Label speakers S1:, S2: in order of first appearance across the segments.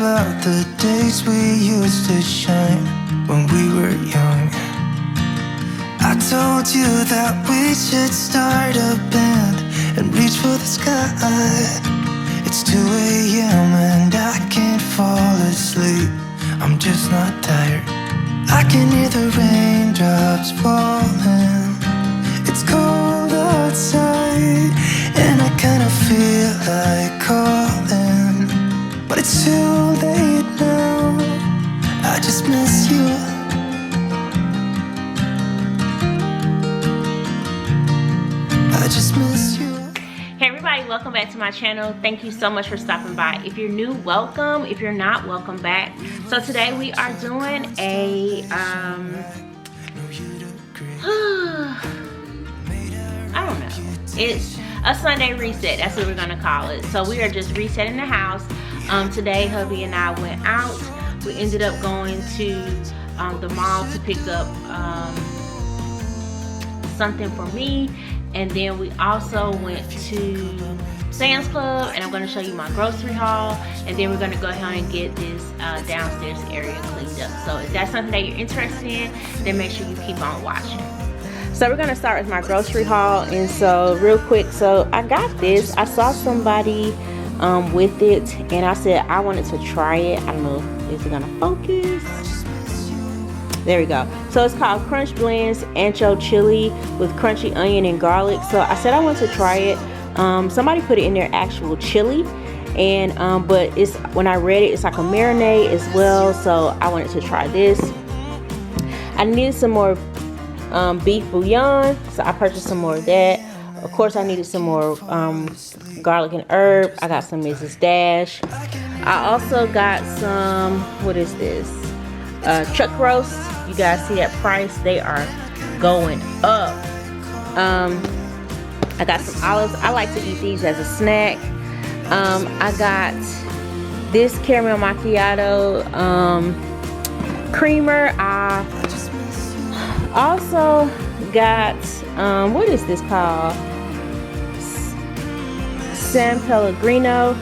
S1: about the days we used to shine when we were young. I told you that we should start a band and reach for the sky. It's 2 a.m. and I can't fall asleep. I'm just not tired. I can hear the raindrops falling. It's cold outside and I kinda feel like calling, but it's too late now. I just miss you. I just miss you.
S2: Hey everybody, welcome back to my channel. Thank you so much for stopping by. If you're new, welcome. If you're not, welcome back. So today we are doing a I don't know. It's a Sunday reset. That's what we're gonna call it. So we are just resetting the house. Today hubby and I went out. We ended up going to the mall to pick up something for me, and then we also went to Sam's Club, and I'm going to show you my grocery haul, and then we're going to go ahead and get this downstairs area cleaned up. So if that's something that you're interested in, then make sure you keep on watching. So we're going to start with my grocery haul. And so real quick, so I got this. I saw somebody with it, and I said I wanted to try it. I don't know, is it going to focus? There we go. So it's called Crunch Blends Ancho Chili with crunchy onion and garlic. So I said I want to try it. Somebody put it in their actual chili, and but it's, when I read it, it's like a marinade as well. So I wanted to try this. I needed some more beef bouillon, so I purchased some more of that. Of course, I needed some more garlic and herb. I got some Mrs. Dash. I also got some, what is this? Chuck roast. You guys see that price? They are going up. I got some olives. I like to eat these as a snack. I got this caramel macchiato creamer. I also got what is this called? San Pellegrino.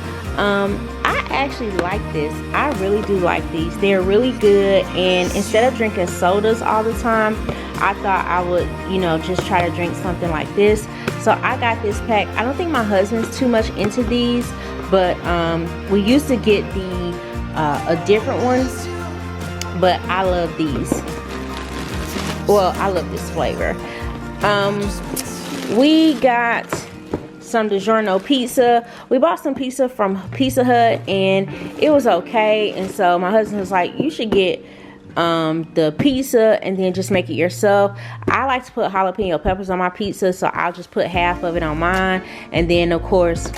S2: I actually like this. I really do like these. They're really good, and instead of drinking sodas all the time, I thought I would, you know, just try to drink something like this. So I got this pack. I don't think my husband's too much into these, but we used to get the a different one, but I love these. Well, I love this flavor. We got some DiGiorno pizza. We bought some pizza from Pizza Hut, and it was okay. And so my husband was like, you should get the pizza and then just make it yourself. I like to put jalapeno peppers on my pizza, so I'll just put half of it on mine. And then of course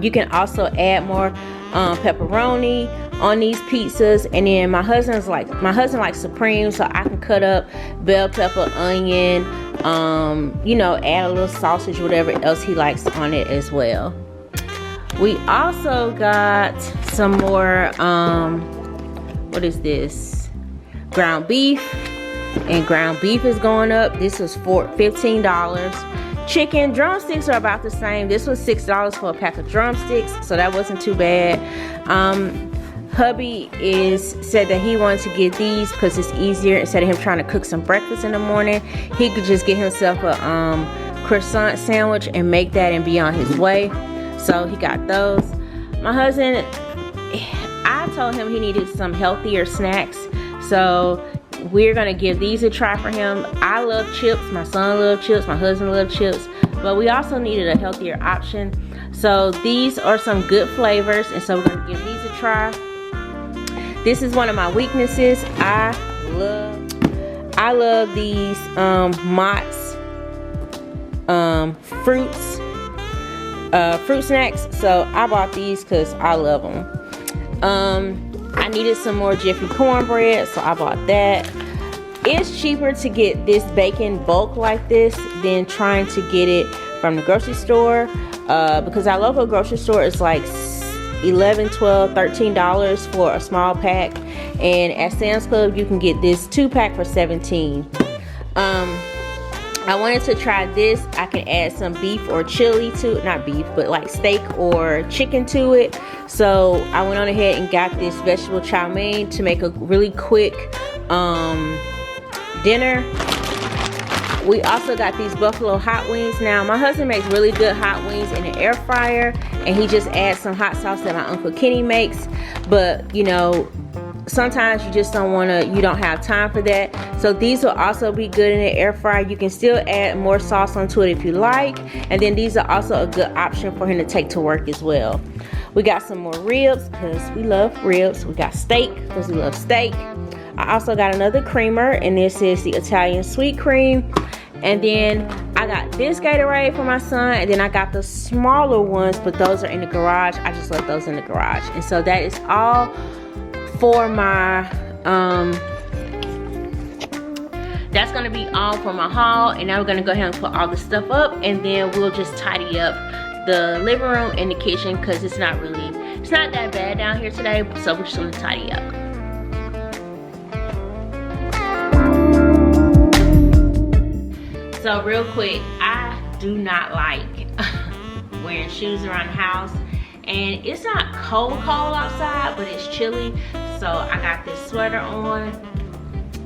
S2: you can also add more pepperoni on these pizzas. And then my husband likes supreme, so I can cut up bell pepper, onion, you know, add a little sausage, whatever else he likes on it as well. We also got some more what is this? Ground beef. And ground beef is going up. This was for $15. Chicken drumsticks are about the same. This was $6 for a pack of drumsticks, so that wasn't too bad. Hubby said that he wanted to get these because it's easier. Instead of him trying to cook some breakfast in the morning, he could just get himself a croissant sandwich and make that and be on his way. So he got those. My husband, I told him he needed some healthier snacks, so we're gonna give these a try for him. I love chips, my son loves chips, my husband loves chips, but we also needed a healthier option. So these are some good flavors, and so we're gonna give these a try. This is one of my weaknesses. I love these Mott's fruit snacks. So I bought these because I love them. I needed some more Jiffy cornbread, so I bought that. It's cheaper to get this bacon bulk like this than trying to get it from the grocery store, because our local grocery store is like $11, $12, $13 for a small pack, and at Sam's Club you can get this 2-pack for $17. I wanted to try this. I can add some beef or chili to, not beef, but like steak or chicken to it. So I went on ahead and got this vegetable chow mein to make a really quick dinner. We also got these buffalo hot wings. Now my husband makes really good hot wings in the air fryer, and he just adds some hot sauce that my Uncle Kenny makes. But you know, sometimes you just don't want to, you don't have time for that. So these will also be good in the air fryer. You can still add more sauce onto it if you like. And then these are also a good option for him to take to work as well. We got some more ribs because we love ribs. We got steak because we love steak. I also got another creamer, and this is the Italian sweet cream. And then I got this Gatorade for my son, and then I got the smaller ones, but those are in the garage. I just left those in the garage. And so that is all for my that's gonna be all for my haul. And now we're gonna go ahead and put all the stuff up, and then we'll just tidy up the living room and the kitchen because it's not that bad down here today. So we're just gonna tidy up. So real quick, I do not like wearing shoes around the house, and it's not cold outside, but it's chilly. So I got this sweater on,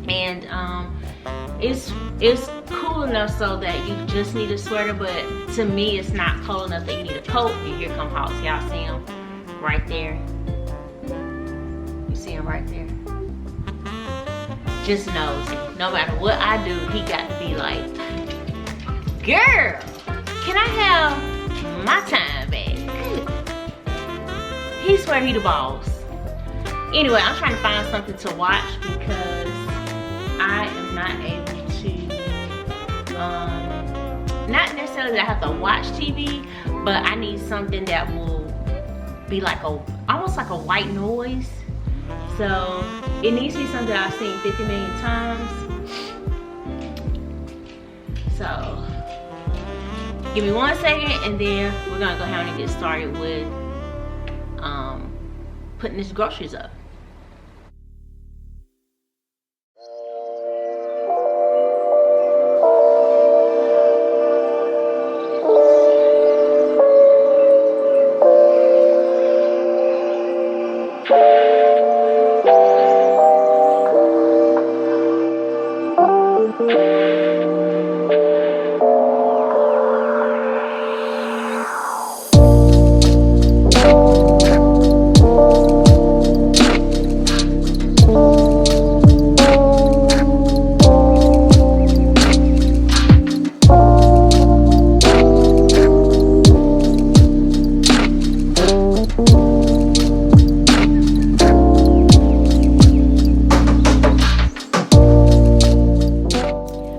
S2: and it's cool enough so that you just need a sweater, but to me it's not cold enough that you need a coat. And here come Hawks. Y'all see him right there? You see him right there? Just nosy. No matter what I do, he got to be like, girl, can I have my time back? He swear he the boss. Anyway, I'm trying to find something to watch because I am not able to, not necessarily that I have to watch TV, but I need something that will be like almost like a white noise. So it needs to be something that I've seen 50 million times. So give me 1 second, and then we're gonna go ahead and get started with putting these groceries up.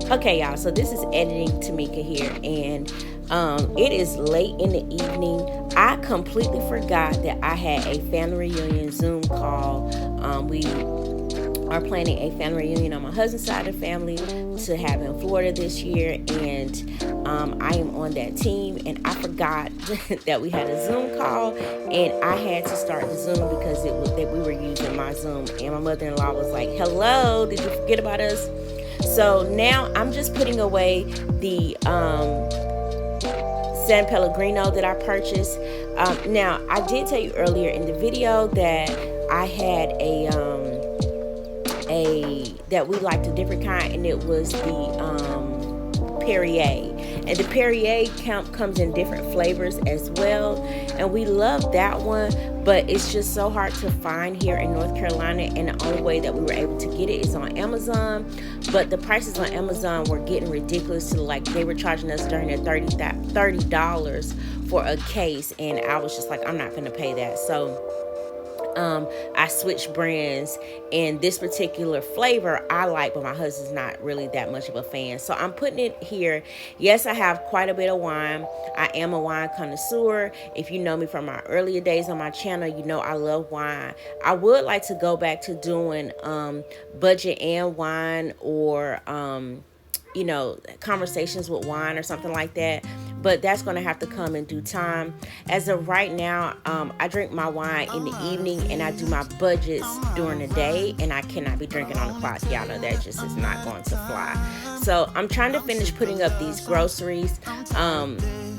S2: Okay, y'all, so this is editing Tamika here, and it is late in the evening. I completely forgot that I had a family reunion Zoom call. We are planning a family reunion on my husband's side of the family to have in Florida this year, and I am on that team, and I forgot that we had a Zoom call, and I had to start the Zoom because it was that we were using my Zoom, and my mother-in-law was like, hello, did you forget about us? So now I'm just putting away the San Pellegrino that I purchased. Now I did tell you earlier in the video that I had that we liked a different kind, and it was the Perrier. And the Perrier comes in different flavors as well, and we love that one, but it's just so hard to find here in North Carolina, and the only way that we were able to get it is on Amazon. But the prices on Amazon were getting ridiculous, to like they were charging us during their $30 for a case, and I was just like, I'm not gonna pay that. So I switched brands, and this particular flavor I like, but my husband's not really that much of a fan. So I'm putting it here. Yes, I have quite a bit of wine. I am a wine connoisseur. If you know me from my earlier days on my channel, you know I love wine. I would like to go back to doing budget and wine, or you know, conversations with wine or something like that. but that's going to have to come in due time. As of right now, I drink my wine in the evening and I do my budgets during the day, and I cannot be drinking on the clock. Y'all know that just is not going to fly. So I'm trying to finish putting up these groceries.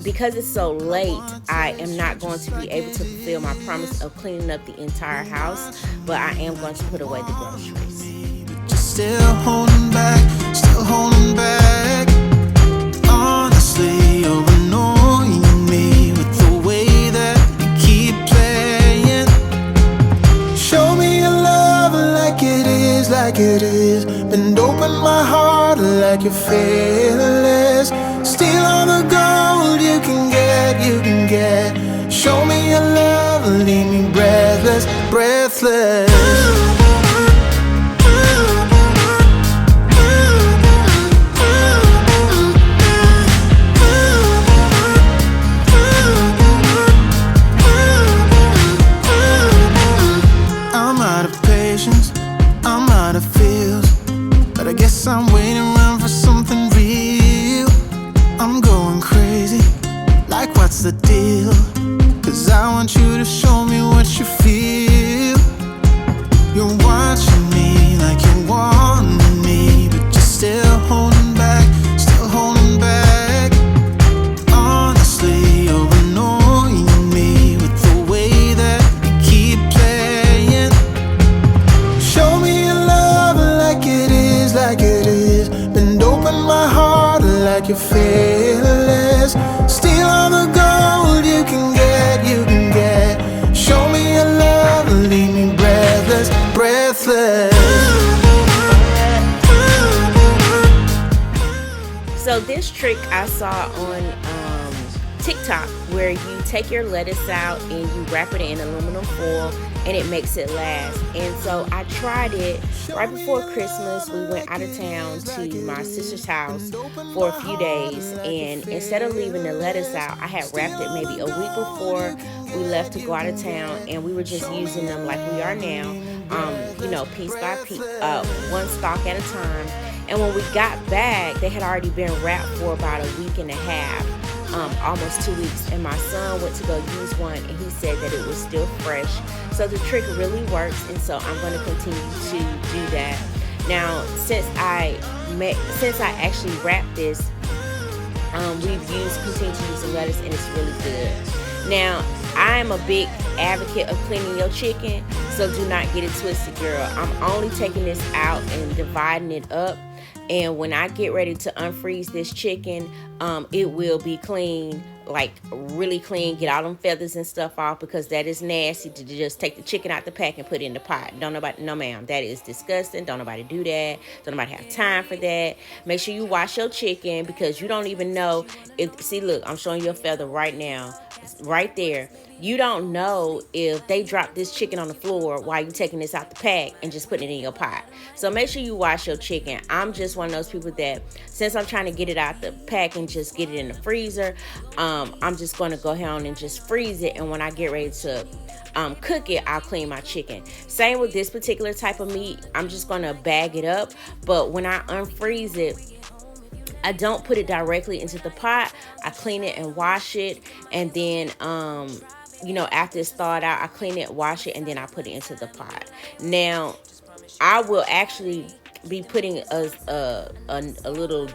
S2: Because it's so late, I am not going to be able to fulfill my promise of cleaning up the entire house, but I am going to put away the groceries.
S1: Still holding back, still holding back. Honestly, you're annoying me with the way that you keep playing. Show me your love like it is, like it is. Bend open my heart like you're fearless. Steal all the gold you can get, you can get. Show me your love, leave me breathless, breathless. I'm out of feels, but I guess I'm waiting around for something real. I'm going crazy, like what's the deal? Cause I want you to show me what you feel. You're watching me like you want me, but you're still holding back, still holding back. Honestly, you're annoying me with the way that you keep playing. Show me your love like it is, like it is. Bend open my heart like you're fearless. Steal all the gold you can get, you can get. Show me your love, leave me breathless, breathless.
S2: So this trick I saw on TikTok, where you take your lettuce out and you wrap it in aluminum foil and it makes it last. And so I tried it right before Christmas. We went out of town to my sister's house for a few days, and instead of leaving the lettuce out, I had wrapped it maybe a week before we left to go out of town, and we were just using them like we are now, piece by piece, one stalk at a time. And when we got back, they had already been wrapped for about a week and a half, almost 2 weeks. And my son went to go use one, and he said that it was still fresh. So the trick really works, and so I'm going to continue to do that. Now, since I actually wrapped this, we've continued to use the lettuce, and it's really good. Now, I am a big advocate of cleaning your chicken, so do not get it twisted, girl. I'm only taking this out and dividing it up. And when I get ready to unfreeze this chicken, it will be clean, like really clean. Get all them feathers and stuff off, because that is nasty to just take the chicken out the pack and put it in the pot. No ma'am, that is disgusting. Don't nobody do that. Don't nobody have time for that. Make sure you wash your chicken, because you don't even know if, see, look, I'm showing you a feather right now, right there. You don't know if they drop this chicken on the floor while you taking this out the pack and just putting it in your pot. So make sure you wash your chicken. I'm just one of those people that, since I'm trying to get it out the pack and just get it in the freezer, I'm just going to go ahead and just freeze it. And when I get ready to cook it, I'll clean my chicken. Same with this particular type of meat. I'm just going to bag it up. But when I unfreeze it, I don't put it directly into the pot. I clean it and wash it. And then, after it's thawed out, I clean it, wash it, and then I put it into the pot. Now, I will actually be putting a little,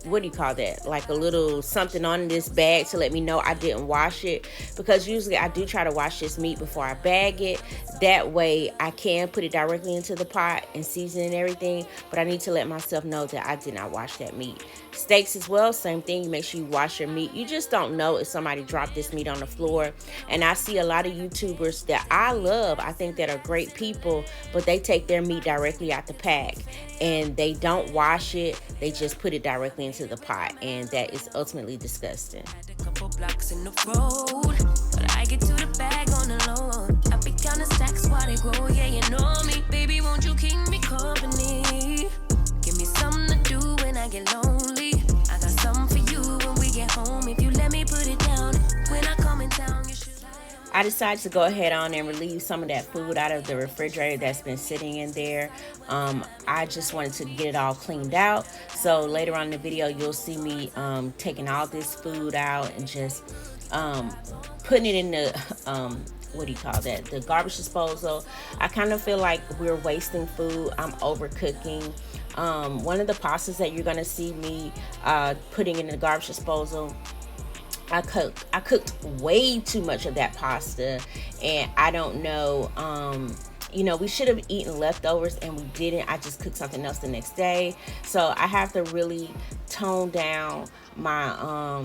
S2: what do you call that? Like a little something on this bag to let me know I didn't wash it, because usually I do try to wash this meat before I bag it. That way I can put it directly into the pot and season and everything, but I need to let myself know that I did not wash that meat. Steaks as well, same thing. You make sure you wash your meat. You just don't know if somebody dropped this meat on the floor. And I see a lot of YouTubers that I love, I think, that are great people, but they take their meat directly out the pack and they don't wash it. They just put it directly into the pot, and that is ultimately disgusting.
S3: Couple blocks in the road, but I get to the bag on the low. I be counting stacks while they grow. Yeah, you know me, baby. Won't you keep me company? Give me something to do when I get lonely. I got something for you when we get home. If you let me put it down when I come in town, you should.
S2: I decided to go ahead on and relieve some of that food out of the refrigerator that's been sitting in there. I just wanted to get it all cleaned out. So later on in the video, you'll see me taking all this food out and just putting it in the what do you call that, the garbage disposal. I kind of feel like we're wasting food. I'm overcooking. One of the pastas that you're gonna see me putting in the garbage disposal, I cooked way too much of that pasta, and I don't know, we should have eaten leftovers and we didn't. I just cooked something else the next day. So I have to really tone down my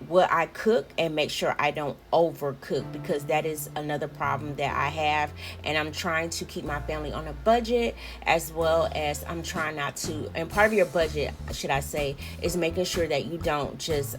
S2: what I cook and make sure I don't overcook, because that is another problem that I have. And I'm trying to keep my family on a budget, as well as I'm trying not to, and part of your budget, should I say, is making sure that you don't just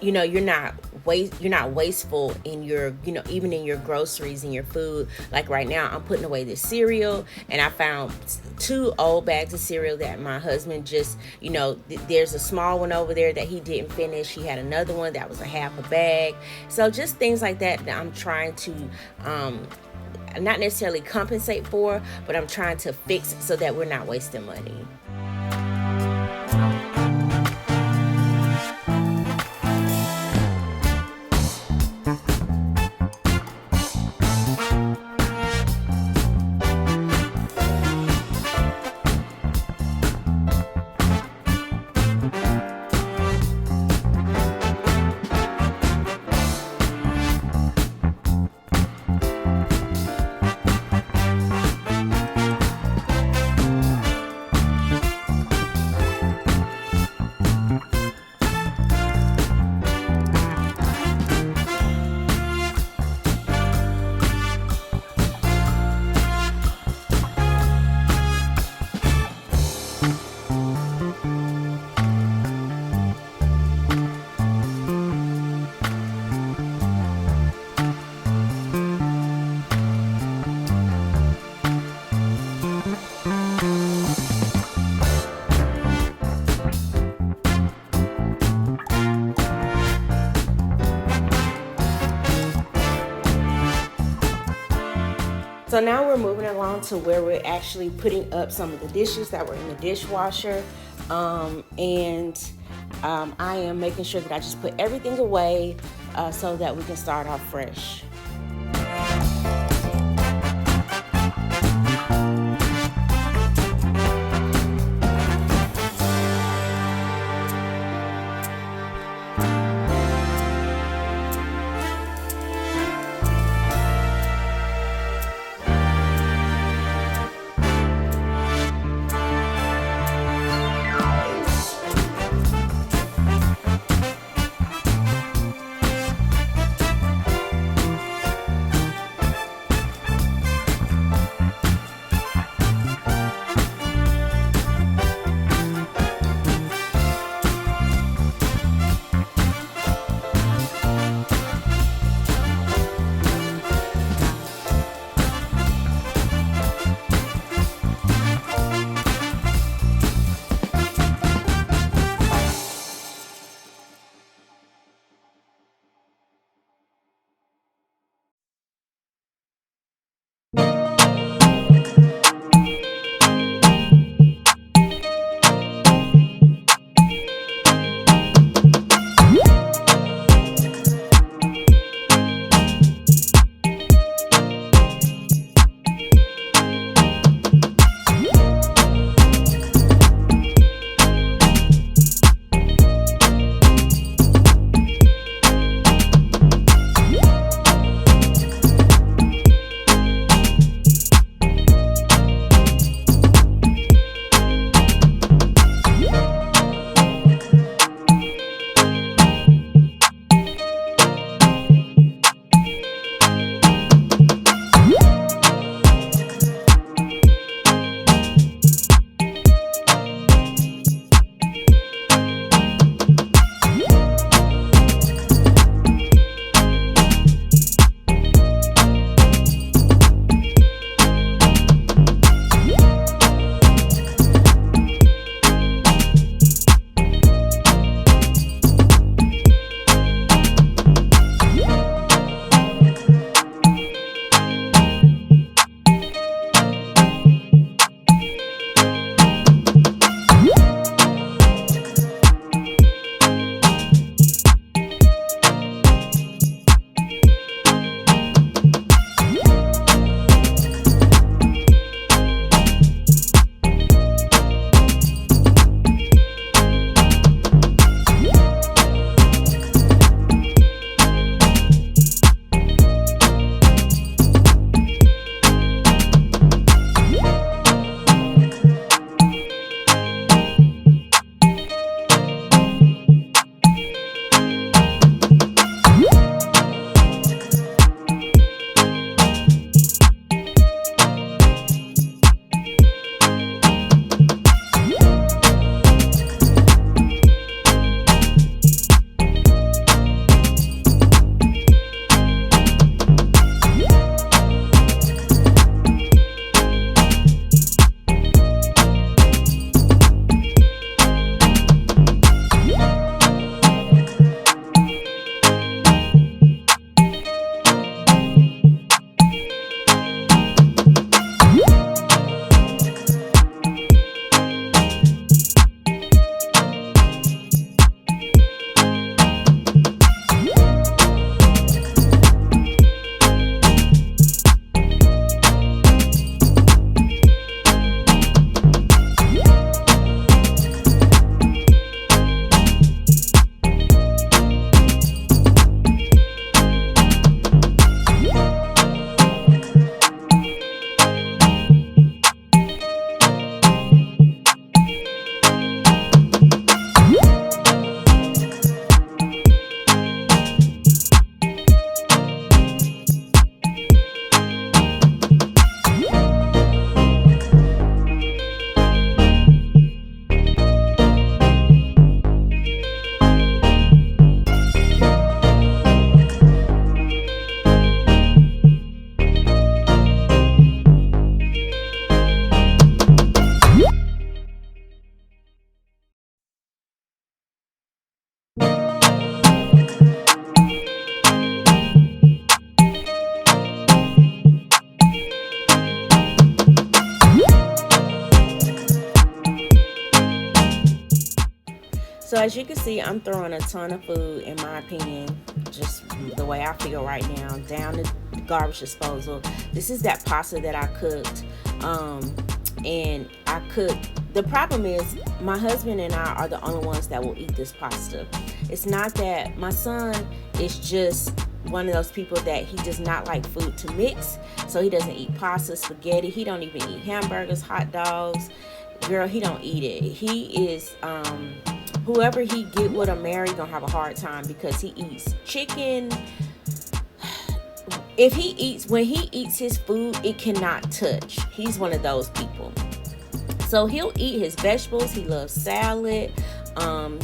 S2: you're not wasteful in your, even in your groceries and your food. Like right now, I'm putting away this cereal, and I found 2 old bags of cereal that my husband just, there's a small one over there that he didn't finish. He had another one that was a half a bag. So just things like that I'm trying to not necessarily compensate for, but I'm trying to fix so that we're not wasting money. So now we're moving along to where we're actually putting up some of the dishes that were in the dishwasher. I am making sure that I just put everything away so that we can start off fresh. So as you can see, I'm throwing a ton of food, in my opinion, just the way I feel right now, down the garbage disposal. This is that pasta that I cooked. And I cooked. The problem is my husband and I are the only ones that will eat this pasta. It's not that my son is just one of those people that he does not like food to mix, so he doesn't eat pasta, spaghetti. He don't even eat hamburgers, hot dogs. Girl, he don't eat it. He is whoever he get with or marry gonna have a hard time, because he eats chicken. When he eats his food, it cannot touch. He's one of those people. So he'll eat his vegetables. He loves salad.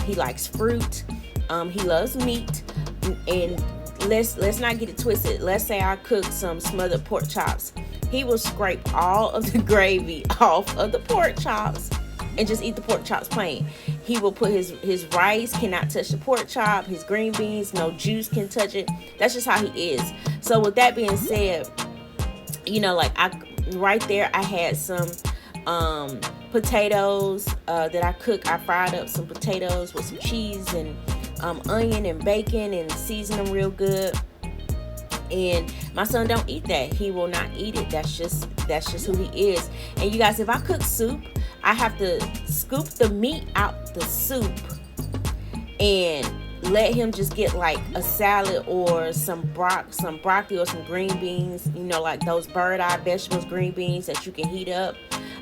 S2: He likes fruit. He loves meat. And let's not get it twisted. Let's say I cook some smothered pork chops. He will scrape all of the gravy off of the pork chops and just eat the pork chops plain. He will put his rice, cannot touch the pork chop. His green beans, no juice can touch it. That's just how he is. So with that being said, like right there, I had some potatoes that I cooked. I fried up some potatoes with some cheese and onion and bacon and seasoned them real good. And my son don't eat that. He will not eat it. That's just who he is. And you guys, if I cook soup, I have to scoop the meat out the soup and let him just get like a salad or some broccoli or some green beans, like those bird eye vegetables, green beans that you can heat up.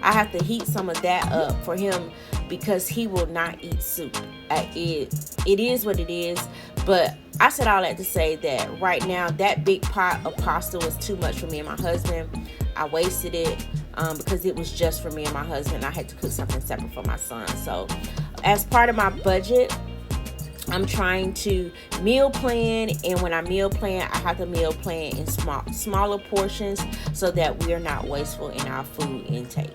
S2: I have to heat some of that up for him because he will not eat soup. It is what it is. But I said all that to say that right now, that big pot of pasta was too much for me and my husband. I wasted it because it was just for me and my husband. I had to cook something separate for my son. So as part of my budget, I'm trying to meal plan, and when I meal plan, I have to meal plan in smaller portions so that we are not wasteful in our food intake.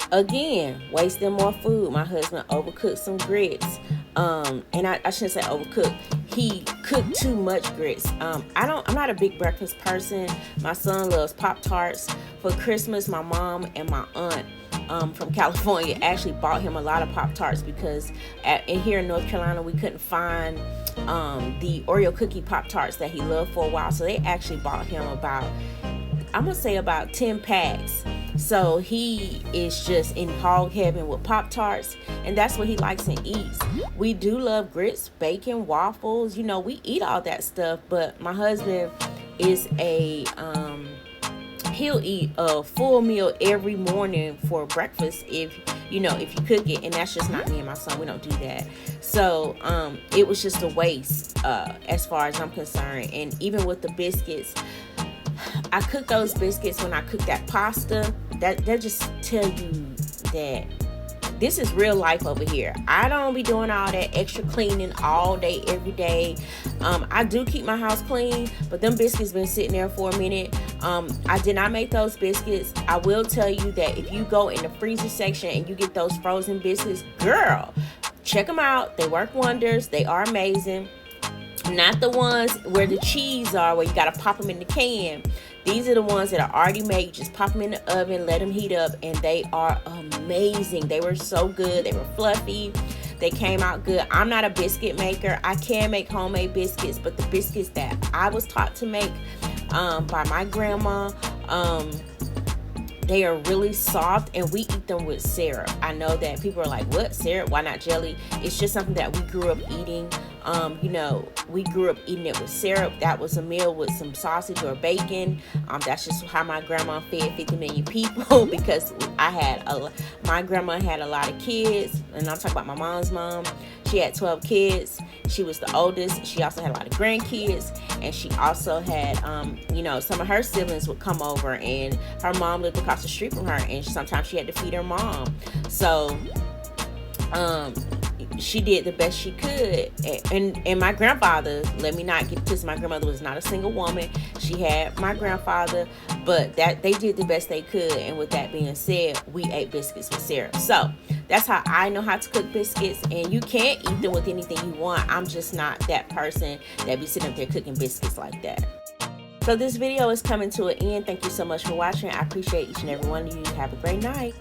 S2: Again, wasting more food. My husband overcooked some grits. And I shouldn't say overcooked. He cooked too much grits. I'm not a big breakfast person. My son loves Pop-Tarts. For Christmas, my mom and my aunt from California actually bought him a lot of Pop-Tarts because here in North Carolina, we couldn't find the Oreo cookie Pop-Tarts that he loved for a while. So they actually bought him about 10 packs. So he is just in hog heaven with Pop-Tarts, and that's what he likes and eats. We do love grits, bacon, waffles. We eat all that stuff, but my husband is he'll eat a full meal every morning for breakfast if you cook it, and that's just not me and my son. We don't do that. So it was just a waste as far as I'm concerned. And even with the biscuits, I cook those biscuits when I cook that pasta. That just tell you that this is real life over here. I don't be doing all that extra cleaning all day, every day. I do keep my house clean, but them biscuits been sitting there for a minute. I did not make those biscuits. I will tell you that if you go in the freezer section and you get those frozen biscuits, girl, check them out. They work wonders. They are amazing. Not the ones where the cheese are, where you got to pop them in the can. These are the ones that are already made. You just pop them in the oven, let them heat up, and they are amazing. They were so good. They were fluffy. They came out good. I'm not a biscuit maker. I can make homemade biscuits, but the biscuits that I was taught to make by my grandma, they are really soft, and we eat them with syrup. I know that people are like, what, syrup? Why not jelly? It's just something that we grew up eating. You know, we grew up eating it with syrup. That was a meal with some sausage or bacon. That's just how my grandma fed 50 million people because my grandma had a lot of kids, and I'm talking about my mom's mom. She had 12 kids. She was the oldest. She also had a lot of grandkids, and she also had, you know, some of her siblings would come over, and her mom lived across the street from her, and sometimes she had to feed her mom. So, she did the best she could. And my grandfather, let me not get this, my grandmother was not a single woman. She had my grandfather, but that they did the best they could. And with that being said, we ate biscuits with syrup. So that's how I know how to cook biscuits, and you can't eat them with anything you want. I'm just not that person that be sitting up there cooking biscuits like that. So this video is coming to an end. Thank you so much for watching. I appreciate each and every one of you. Have a great night.